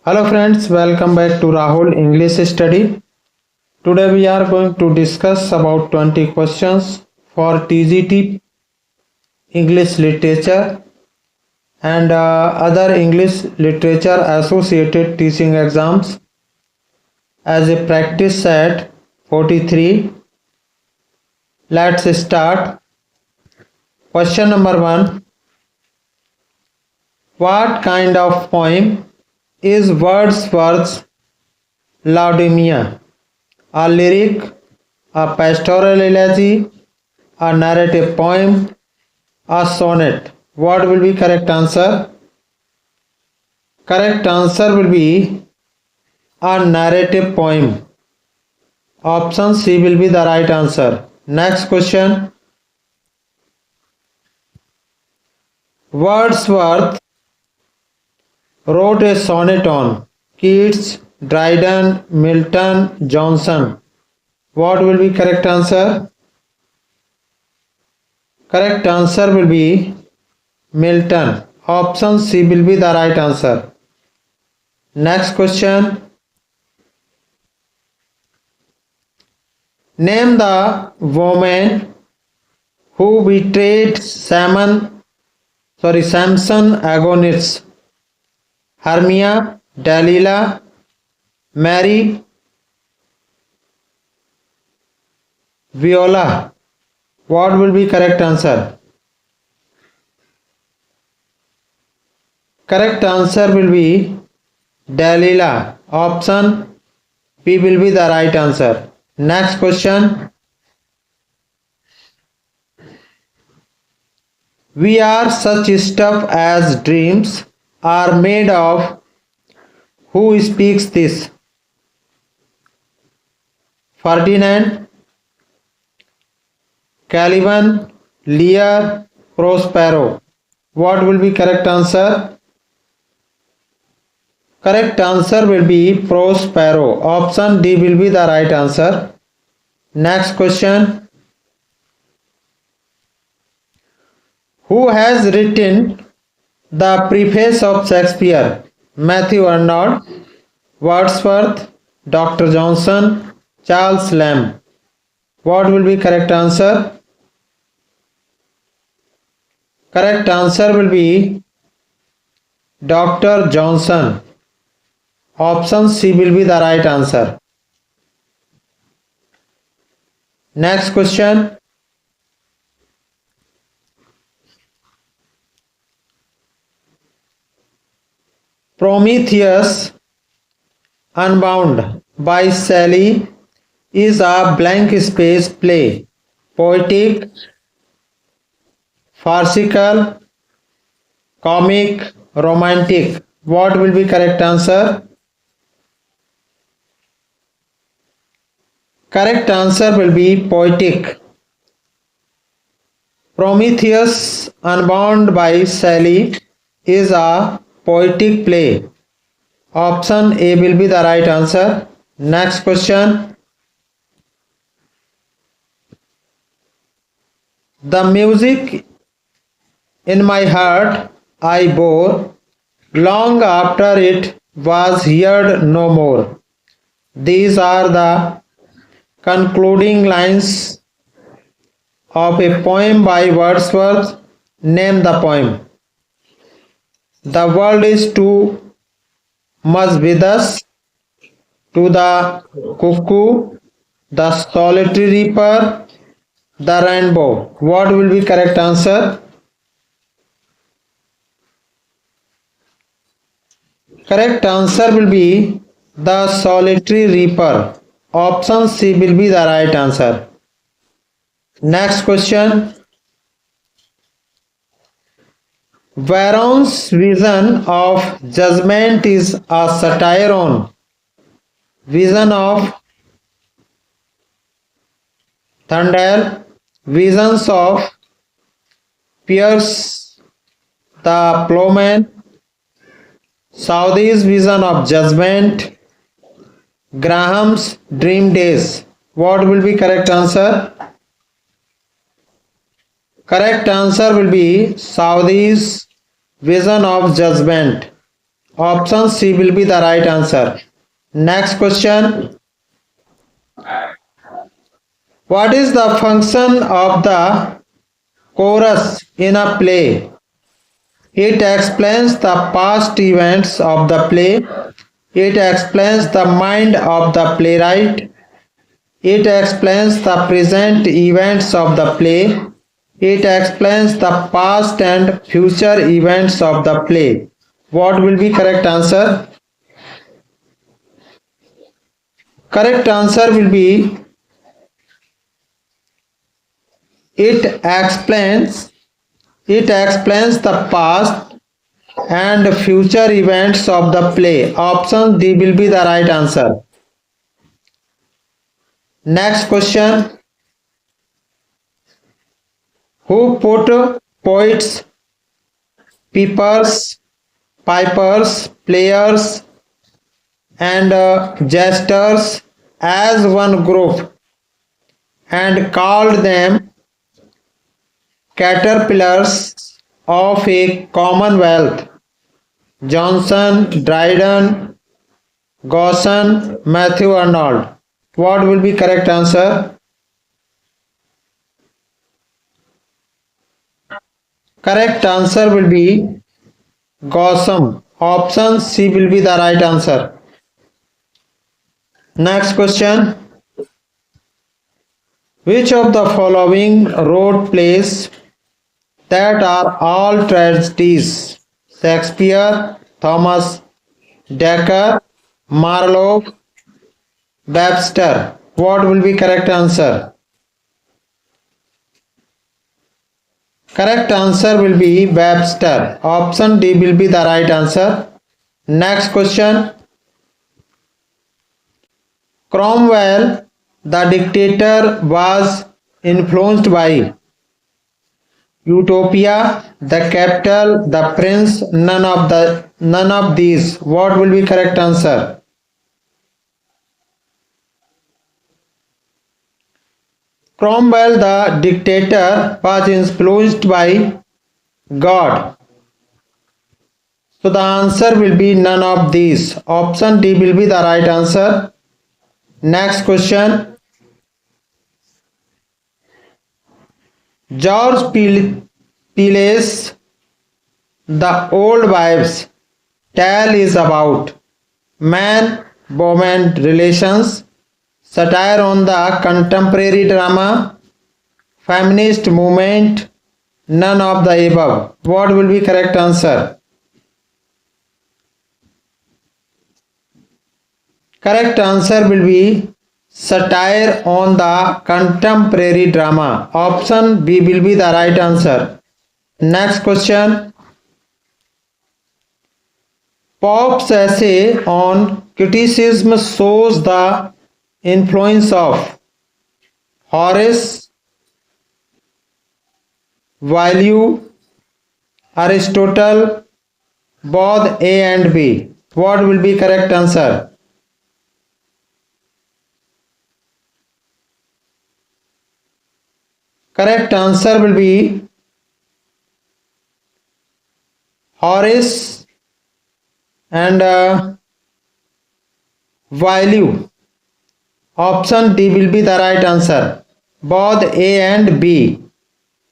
Hello friends, welcome back to Rahul English Study. Today we are going to discuss about 20 questions for TGT English Literature and other English Literature associated teaching exams as a practice set 43. Let's start. Question number 1. What kind of poem is Wordsworth's Laodamia? A lyric, a pastoral elegy, a narrative poem, a sonnet. What will be correct answer? Correct answer will be a narrative poem. Option C will be the right answer. Next question. Wordsworth wrote a sonnet on Keats, Dryden, Milton, Johnson. What will be correct answer? Correct answer will be Milton. Option C will be the right answer. Next question. Name the woman who betrayed Samson Agonis. Hermia, Delilah, Mary, Viola. What will be correct answer? Correct answer will be Delilah. Option B will be the right answer. Next question. We are such stuff as dreams are made of. Who speaks this? Ferdinand, Caliban, Lear, Prospero. What will be correct answer? Correct answer will be Prospero. Option D will be the right answer. Next question. Who has written the preface of Shakespeare? Matthew Arnold, Wordsworth, Dr. Johnson, Charles Lamb. What will be correct answer? Correct answer will be Dr. Johnson. Option C will be the right answer. Next question. Prometheus Unbound by Shelley is a blank space play. Poetic, farcical, comic, romantic. What will be correct answer? Correct answer will be poetic. Prometheus Unbound by Shelley is a poetic play. Option A will be the right answer. Next question. The music in my heart I bore long after it was heard no more. These are the concluding lines of a poem by Wordsworth. Name the poem. The world is too much with us. To the cuckoo, the solitary reaper, the rainbow. What will be correct answer? Correct answer will be the solitary reaper. Option C will be the right answer. Next question. Varron's vision of judgment is a satire on vision of Thundel, visions of Pierce the Plowman, Southey's vision of judgment, Graham's dream days. What will be correct answer? Correct answer will be Southey's vision of judgment. Option C will be the right answer. Next question. What is the function of the chorus in a play? It explains the past events of the play. It explains the mind of the playwright. It explains the present events of the play. It explains the past and future events of the play. What will be correct answer? Correct answer will be it explains the past and future events of the play. Option D will be the right answer. Next question. Who put poets, peepers, pipers, players and jesters as one group and called them caterpillars of a commonwealth? Johnson, Dryden, Gaussen, Matthew Arnold. What will be correct answer? Correct answer will be Gaussen. Option C will be the right answer. Next question. Which of the following wrote plays that are all tragedies? Shakespeare, Thomas Dekker, Marlowe, Webster. What will be correct answer? Correct answer will be Webster. Option D will be the right answer. Next question. Cromwell, the dictator, was influenced by Utopia, the capital, the prince, none of these. What will be correct answer? Cromwell, the dictator, was influenced by God. So the answer will be none of these. Option D will be the right answer. Next question. George Peele's The Old Wives' Tale is about man-woman relations, satire on the contemporary drama, feminist movement, none of the above. What will be correct answer? Correct answer will be satire on the contemporary drama. Option B will be the right answer. Next question. Pope's essay on criticism shows the influence of Horace, Value, Aristotle, both A and B. What will be correct answer? Correct answer will be Horace and Value. Option D will be the right answer. Both A and B.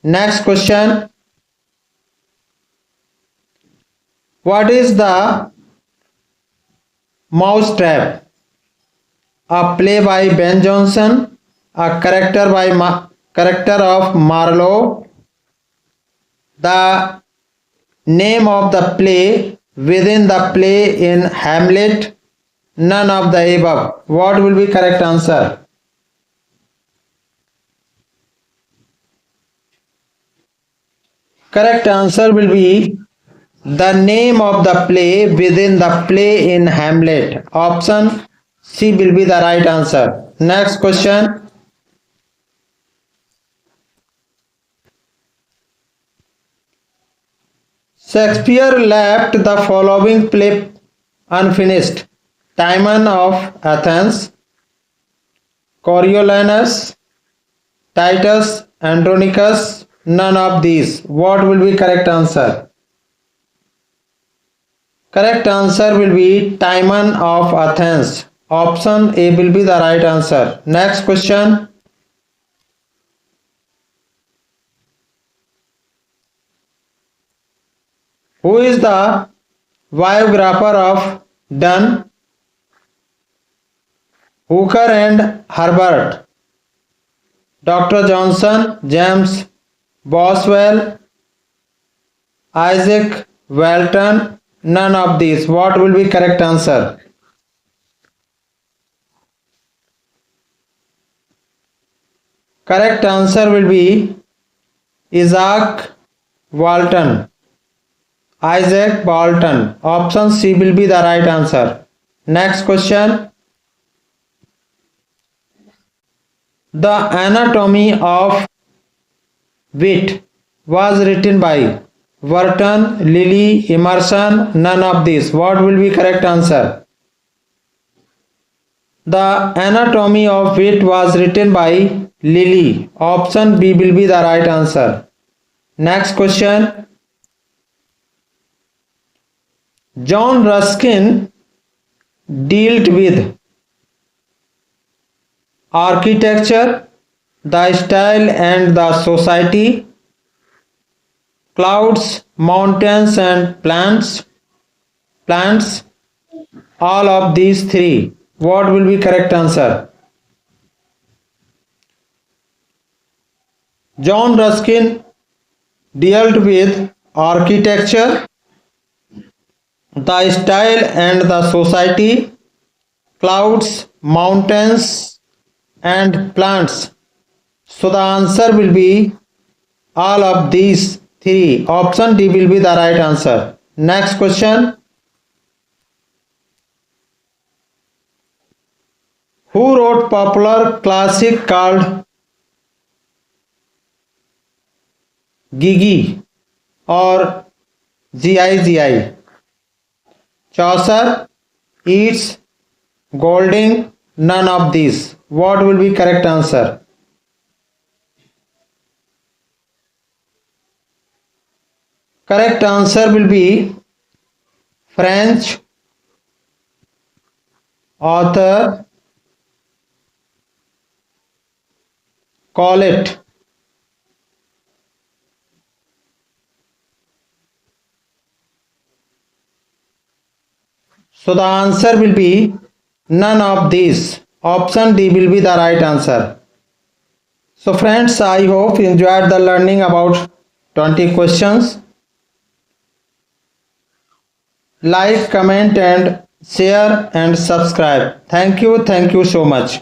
Next question. What is the Mousetrap? A play by Ben Jonson, a character of Marlowe, the name of the play within the play in Hamlet, none of the above. What will be correct answer? Correct answer will be the name of the play within the play in Hamlet. Option C will be the right answer. Next question. Shakespeare left the following play unfinished: Timon of Athens, Coriolanus, Titus Andronicus, none of these. What will be correct answer? Correct answer will be Timon of Athens. Option A will be the right answer. Next question. Who is the biographer of Donne, Hooker and Herbert? Dr. Johnson, James Boswell, Isaac Walton, none of these. What will be correct answer? Correct answer will be Isaac Walton. Isaac Walton. Option C will be the right answer. Next question. The Anatomy of Wit was written by Warton, Lilly, Emerson, none of these. What will be correct answer? The Anatomy of Wit was written by Lilly. Option B will be the right answer. Next question. John Ruskin dealt with architecture, the style and the society, clouds, mountains and plants, all of these three. What will be correct answer? John Ruskin dealt with architecture, the style and the society, clouds, mountains and plants. So the answer will be all of these three. Option D will be the right answer. Next question. Who wrote popular classic called Gigi or Gigi? Chaucer, Yeats, Golding, none of these. What will be correct answer? Correct answer will be French author Colette. So the answer will be none of these. Option D will be the right answer. So friends, I hope you enjoyed the learning about 20 questions. Like, comment and share and subscribe. Thank you so much.